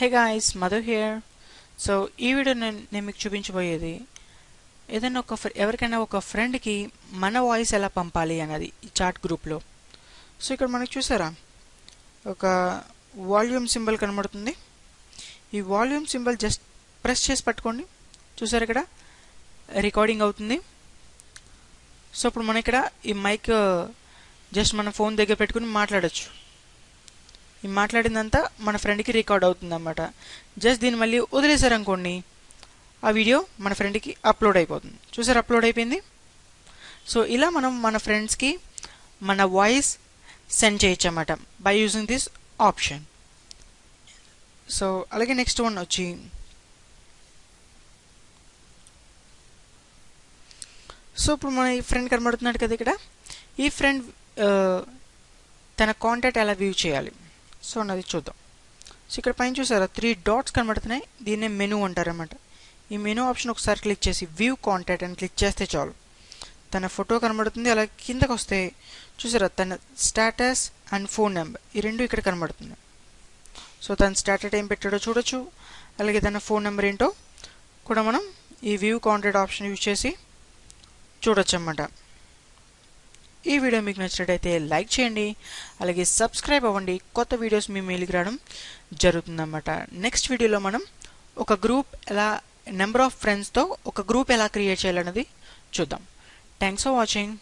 Hey guys, Madhu here. So ఈ video నేను మీకు చూపించబోయేది ఏదైనా ఎవరికైనా ఒక ఫ్రెండ్కి మన వాయిస్ ఎలా పంపాలి అన్నది ఈ చాట్ గ్రూప్లో. సో ఇక్కడ మనకు చూసారా ఒక వాల్యూమ్ సింబల్ కనబడుతుంది. ఈ వాల్యూమ్ సింబల్ జస్ట్ ప్రెస్ చేసి పట్టుకోండి. చూసారు ఇక్కడ రికార్డింగ్ అవుతుంది. సో ఇప్పుడు మన ఇక్కడ ఈ మైక్ జస్ట్ మన ఫోన్ దగ్గర పెట్టుకుని మాట్లాడచ్చు. ఈ మాట్లాడిందంతా మన ఫ్రెండ్కి రికార్డ్ అవుతుంది అన్నమాట. జస్ట్ దీన్ని మళ్ళీ వదిలేసారనుకోండి, ఆ వీడియో మన ఫ్రెండ్కి అప్లోడ్ అయిపోతుంది. చూసారు అప్లోడ్ అయిపోయింది. సో ఇలా మనం మన ఫ్రెండ్స్కి మన వాయిస్ సెండ్ చేయొచ్చు అన్నమాట by using this option. So అలాగే నెక్స్ట్ వన్ వచ్చి సో ఇప్పుడు మన ఈ ఫ్రెండ్ కనబడుతున్నాడు కదా ఇక్కడ. ఈ ఫ్రెండ్ తన కాంటాక్ట్ ఎలా వ్యూ చేయాలి సో అన్నది చూద్దాం. సో ఇక్కడ పైన చూసారా 3 డాట్స్ కనబడుతున్నాయి. దీన్నే మెనూ అంటారన్నమాట. ఈ మెనూ ఆప్షన్ ఒకసారి క్లిక్ చేసి వ్యూ కాంటాక్ట్ అని క్లిక్ చేస్తే చాలు తన ఫోటో కనబడుతుంది. అలా కిందకు వస్తే చూసారా తన స్టేటస్ అండ్ ఫోన్ నెంబర్ ఈ రెండు ఇక్కడ కనబడుతుంది. సో తన స్టేటస్ ఏం పెట్టాడో చూడొచ్చు, అలాగే తన ఫోన్ నెంబర్ ఏంటో కూడా మనం ఈ వ్యూ కాంటాక్ట్ ఆప్షన్ యూజ్ చేసి చూడొచ్చు అన్నమాట. ఈ వీడియో మీకు నచ్చినట్టయితే లైక్ చేయండి, అలాగే సబ్స్క్రైబ్ అవ్వండి. కొత్త వీడియోస్ మీ మెయిల్కి రావడం జరుగుతుందన్నమాట. నెక్స్ట్ వీడియోలో మనం ఒక గ్రూప్ ఎలా నెంబర్ ఆఫ్ ఫ్రెండ్స్తో ఒక గ్రూప్ ఎలా క్రియేట్ చేయాలన్నది చూద్దాం. Thanks for watching.